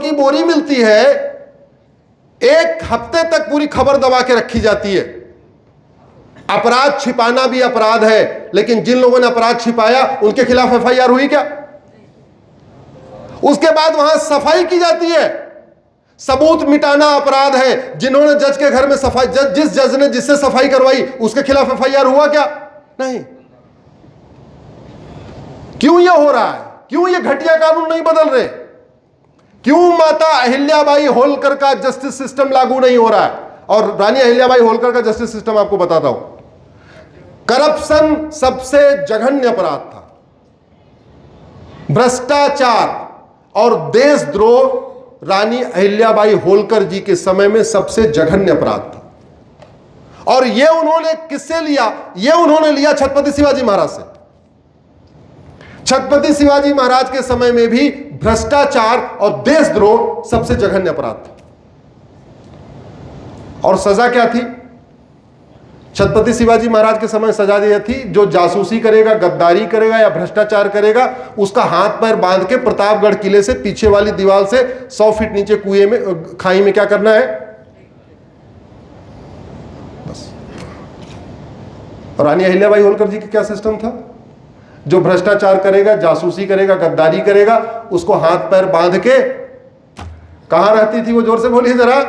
की बोरी मिलती है, एक हफ्ते तक पूरी खबर दबा के रखी जाती है। अपराध छिपाना भी अपराध है, लेकिन जिन लोगों ने अपराध छिपाया उनके खिलाफ एफआईआर हुई क्या? उसके बाद वहां सफाई की जाती है। सबूत मिटाना अपराध है। जिन्होंने जज के घर में सफाई, जिस जज ने जिससे सफाई करवाई उसके खिलाफ एफआईआर हुआ क्या? नहीं। क्यों यह हो रहा है? क्यों ये घटिया कानून नहीं बदल रहे? क्यों माता अहिल्याबाई होलकर का जस्टिस सिस्टम लागू नहीं हो रहा है? और रानी अहिल्याबाई होलकर का जस्टिस सिस्टम आपको बताता हूं। करप्शन सबसे जघन्य अपराध था। भ्रष्टाचार और देशद्रोह रानी अहिल्याबाई होलकर जी के समय में सबसे जघन्य अपराध था। और यह उन्होंने किससे लिया? यह उन्होंने लिया छत्रपति शिवाजी महाराज से। छत्रपति शिवाजी महाराज के समय में भी भ्रष्टाचार और देशद्रोह सबसे जघन्य अपराध था। और सजा क्या थी? छत्रपति शिवाजी महाराज के समय सजा यह थी, जो जासूसी करेगा, गद्दारी करेगा या भ्रष्टाचार करेगा, उसका हाथ पैर बांध के प्रतापगढ़ किले से पीछे वाली दीवार से 100 फीट नीचे कुएं में, खाई में क्या करना है? बस। और रानी अहिल्याबाई होलकर जी का क्या सिस्टम था? जो भ्रष्टाचार करेगा, जासूसी करेगा, गद्दारी करेगा, उसको हाथ पैर बांध के, कहां रहती थी वो? जोर से बोलिए जरा।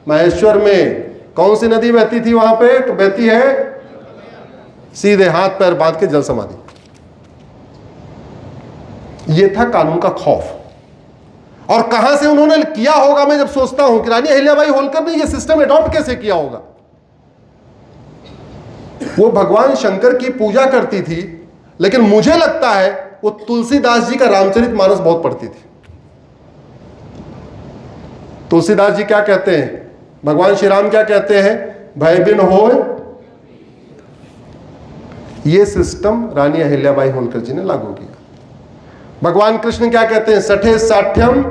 महेश्वर में। कौन सी नदी बहती थी वहां पे? तो बहती है सीधे हाथ पैर बांध के जल समाधि। ये था कानून का खौफ। और कहां से उन्होंने किया होगा? मैं जब सोचता हूं कि रानी अहिल्याबाई होलकर ने यह सिस्टम एडॉप्ट कैसे किया होगा। वो भगवान शंकर की पूजा करती थी, लेकिन मुझे लगता है वो तुलसीदास जी का रामचरितमानस बहुत पढ़ती थी। तुलसीदास जी क्या कहते हैं? भगवान श्री राम क्या कहते हैं? भय बिन होय। यह सिस्टम रानी अहिल्याबाई होलकर जी ने लागू किया। भगवान कृष्ण क्या कहते हैं? सठे साठ्यम।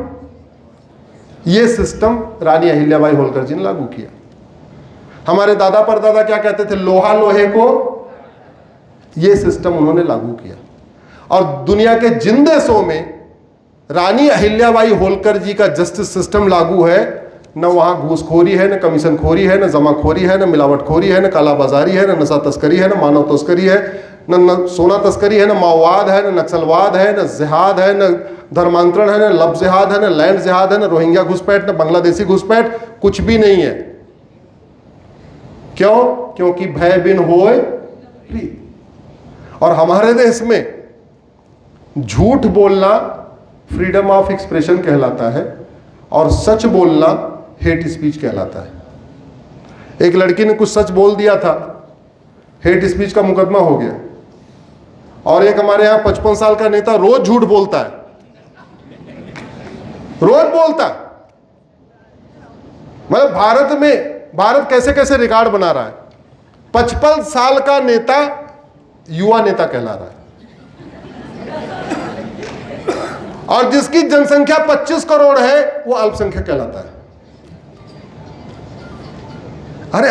यह सिस्टम रानी अहिल्याबाई होलकर जी ने लागू किया। हमारे दादा परदादा क्या कहते थे? लोहा लोहे को। यह सिस्टम उन्होंने लागू किया। और दुनिया के जिन देशों में रानी अहिल्याबाई होलकर जी का जस्टिस सिस्टम लागू है, न वहां घूसखोरी है, न कमीशनखोरी है, न जमाखोरी है, न मिलावटखोरी है, न कालाबाजारी है, न नशा तस्करी है, न मानव तस्करी है, न सोना तस्करी है, न माओवाद है, न नक्सलवाद है, न जिहाद है, न धर्मांतरण है, न लब जिहाद है, न लैंड जिहाद है, न रोहिंग्या घुसपैठ, न बांग्लादेशी घुसपैठ, कुछ भी नहीं है। क्यों? क्योंकि भय बिन होय प्रीत। और हमारे देश में झूठ बोलना फ्रीडम ऑफ एक्सप्रेशन कहलाता है और सच बोलना हेट स्पीच कहलाता है। एक लड़की ने कुछ सच बोल दिया था, हेट स्पीच का मुकदमा हो गया। और एक हमारे यहां 55 साल का नेता रोज झूठ बोलता है, रोज बोलता है। मतलब भारत कैसे कैसे रिकॉर्ड बना रहा है। 55 साल का नेता युवा नेता कहला रहा है, और जिसकी जनसंख्या 25 करोड़ है वो अल्पसंख्यक कहलाता है। अरे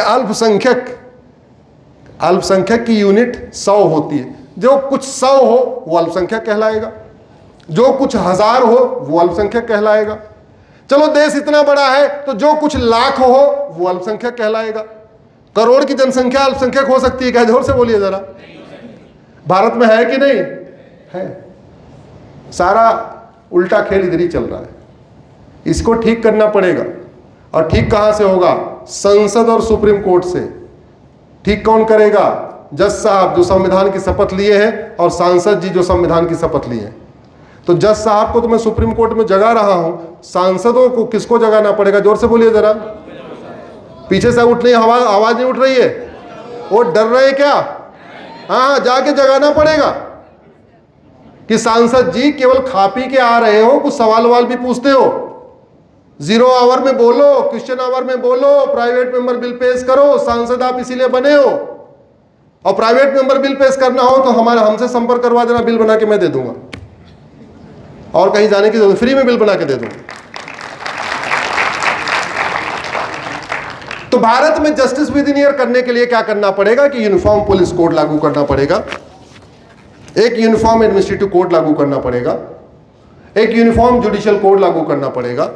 अल्पसंख्यक की यूनिट 100 होती है। जो कुछ 100 हो वो अल्पसंख्यक कहलाएगा, जो कुछ 1000 हो वो अल्पसंख्यक कहलाएगा। चलो देश इतना बड़ा है तो जो कुछ लाख हो वो अल्पसंख्यक कहलाएगा। करोड़ की जनसंख्या अल्पसंख्यक हो सकती है क्या? जोर से बोलिए जरा। भारत में है कि नहीं है? सारा उल्टा खेल इधर ही चल रहा है। इसको ठीक करना पड़ेगा। और ठीक कहां से होगा? संसद और सुप्रीम कोर्ट से। ठीक कौन करेगा? जज साहब जो संविधान की शपथ लिए हैं और सांसद जी जो संविधान की शपथ लिए हैं। तो जज साहब को तो मैं सुप्रीम कोर्ट में जगा रहा हूं, सांसदों को किसको जगाना पड़ेगा? जोर से बोलिए जरा। पीछे से उठ नहीं, आवाज नहीं उठ रही है। वो डर रहे हैं क्या? हाँ, जाके जगाना पड़ेगा कि सांसद जी केवल खा पी के आ रहे हो, कुछ सवाल वाल भी पूछते हो। 0 आवर में बोलो, क्वेश्चन आवर में बोलो, प्राइवेट मेंबर बिल पेश करो। सांसद आप इसीलिए बने हो। और प्राइवेट मेंबर बिल पेश करना हो तो हमसे संपर्क करवा देना, बिल बना के मैं दे दूंगा। और कहीं जाने की जरूरत, फ्री में बिल बना के दे दूंगा। तो भारत में जस्टिस विद इन ईयर करने के लिए क्या करना पड़ेगा कि यूनिफॉर्म पुलिस कोड लागू करना पड़ेगा, एक यूनिफॉर्म एडमिनिस्ट्रेटिव कोड लागू करना पड़ेगा, एक यूनिफॉर्म जुडिशियल कोड लागू करना पड़ेगा,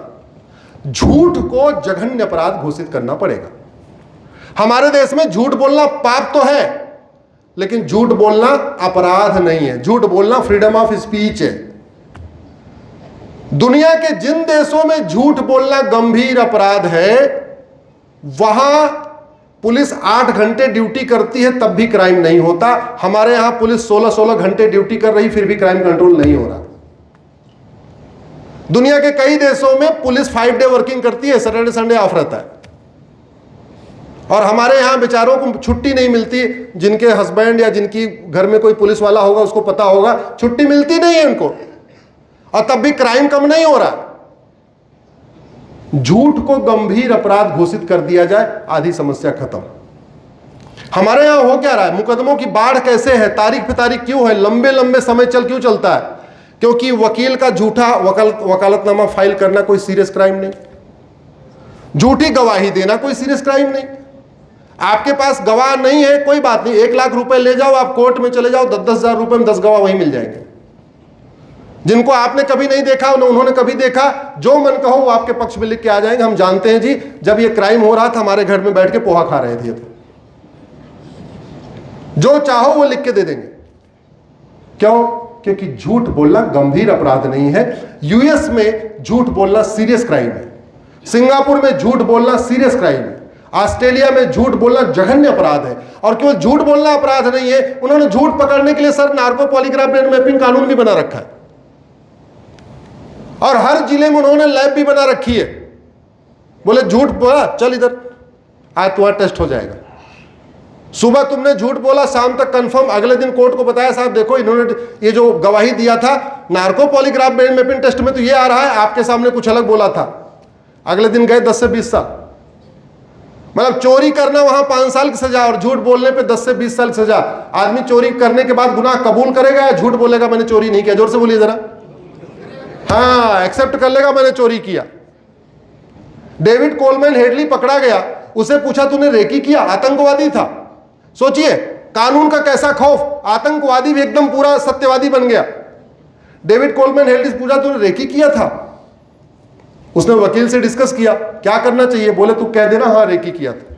झूठ को जघन्य अपराध घोषित करना पड़ेगा। हमारे देश में झूठ बोलना पाप तो है, लेकिन झूठ बोलना अपराध नहीं है। झूठ बोलना फ्रीडम ऑफ स्पीच है। दुनिया के जिन देशों में झूठ बोलना गंभीर अपराध है, वहां पुलिस 8 घंटे ड्यूटी करती है तब भी क्राइम नहीं होता। हमारे यहां पुलिस 16-16 घंटे ड्यूटी कर रही, फिर भी क्राइम कंट्रोल नहीं हो रहा। दुनिया के कई देशों में पुलिस 5 डे वर्किंग करती है, सैटरडे संडे ऑफ रहता है। और हमारे यहां बेचारों को छुट्टी नहीं मिलती। जिनके हस्बैंड या जिनकी घर में कोई पुलिस वाला होगा उसको पता होगा, छुट्टी मिलती नहीं है उनको, और तब भी क्राइम कम नहीं हो रहा। झूठ को गंभीर अपराध घोषित कर दिया जाए, आधी समस्या खत्म। हमारे यहां हो क्या रहा है? मुकदमों की बाढ़ कैसे है, तारीख पे तारीख क्यों है, लंबे लंबे समय क्यों चलता है? क्योंकि वकील का झूठा वकालतनामा फाइल करना कोई सीरियस क्राइम नहीं, झूठी गवाही देना कोई सीरियस क्राइम नहीं। आपके पास गवाह नहीं है, कोई बात नहीं, 1 लाख रुपए ले जाओ, आप कोर्ट में चले जाओ, 10-10 हजार रुपए में 10 गवाह वहीं मिल जाएंगे। जिनको आपने कभी नहीं देखा उन्होंने कभी देखा, जो मन कहो वो आपके पक्ष में लिख के आ जाएंगे। हम जानते हैं जी, जब ये क्राइम हो रहा था हमारे घर में बैठ के पोहा खा रहे थे, जो चाहो वो लिख के दे देंगे। क्यों? क्योंकि झूठ बोलना गंभीर अपराध नहीं है। यूएस में झूठ बोलना सीरियस क्राइम है, सिंगापुर में झूठ बोलना सीरियस क्राइम है, ऑस्ट्रेलिया में झूठ बोलना जघन्य अपराध है। और केवल झूठ बोलना अपराध नहीं है, उन्होंने झूठ पकड़ने के लिए sir narco polygraph brain mapping कानून भी बना रखा है, और हर जिले में उन्होंने लैब भी बना रखी है। बोले झूठ बोला, चल इधर, आज तुम्हारा टेस्ट हो जाएगा। सुबह तुमने झूठ बोला, शाम तक कंफर्म। अगले दिन कोर्ट को बताया, साहब देखो इन्होंने ये जो गवाही दिया था narco polygraph brain mapping test में तो ये आ रहा है, आपके सामने कुछ अलग बोला था। अगले दिन गए 10 से 20 साल। मतलब चोरी करना वहां 5 साल की सजा, और झूठ बोलने पे 10 से 20 साल की सजा। आदमी चोरी करने के बाद गुनाह कबूल करेगा या झूठ बोलेगा मैंने चोरी नहीं किया? जोर से बोलिए जरा। हाँ, एक्सेप्ट कर लेगा मैंने चोरी किया। डेविड कोलमैन हेडली पकड़ा गया, उसे पूछा तूने रेकी किया? आतंकवादी था। सोचिए कानून का कैसा खौफ, आतंकवादी भी एकदम पूरा सत्यवादी बन गया। डेविड कोलमैन हेडली से पूछा तूने रेकी किया था? उसने वकील से डिस्कस किया क्या करना चाहिए। बोले तू कह देना हाँ रेकी किया था।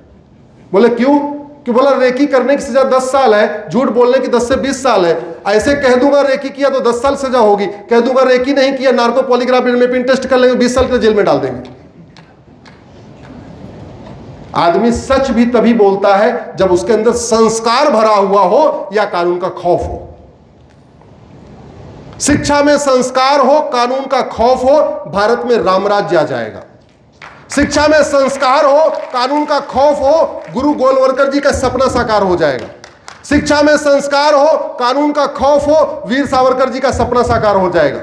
बोले क्यों? कि बोला रेकी करने की सजा 10 साल है, झूठ बोलने की 10 से 20 साल है। ऐसे कह दूंगा रेकी किया तो 10 साल सजा होगी, कह दूंगा रेकी नहीं किया, narco polygraph brain mapping test कर लेंगे, 20 साल के जेल में डाल देंगे। आदमी सच भी तभी बोलता है जब उसके अंदर संस्कार भरा हुआ हो या कानून का खौफ हो। शिक्षा में संस्कार हो, कानून का खौफ हो, भारत में रामराज्य आ जाएगा। शिक्षा में संस्कार हो, कानून का खौफ हो, गुरु गोलवलकर जी का सपना साकार हो जाएगा। शिक्षा में संस्कार हो, कानून का खौफ हो, वीर सावरकर जी का सपना साकार हो जाएगा।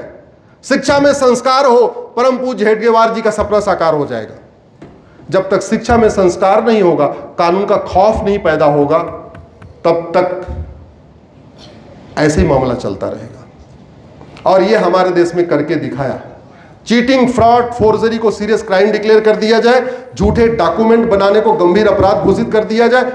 शिक्षा में संस्कार हो, परम पूज्य हेडगेवार जी का सपना साकार हो जाएगा। जब तक शिक्षा में संस्कार नहीं होगा, कानून का खौफ नहीं पैदा होगा, तब तक ऐसे ही मामला चलता रहेगा। और ये हमारे देश में करके दिखाया। चीटिंग, फ्रॉड, फोर्जरी को सीरियस क्राइम डिक्लेयर कर दिया जाए, झूठे डॉक्यूमेंट बनाने को गंभीर अपराध घोषित कर दिया जाए,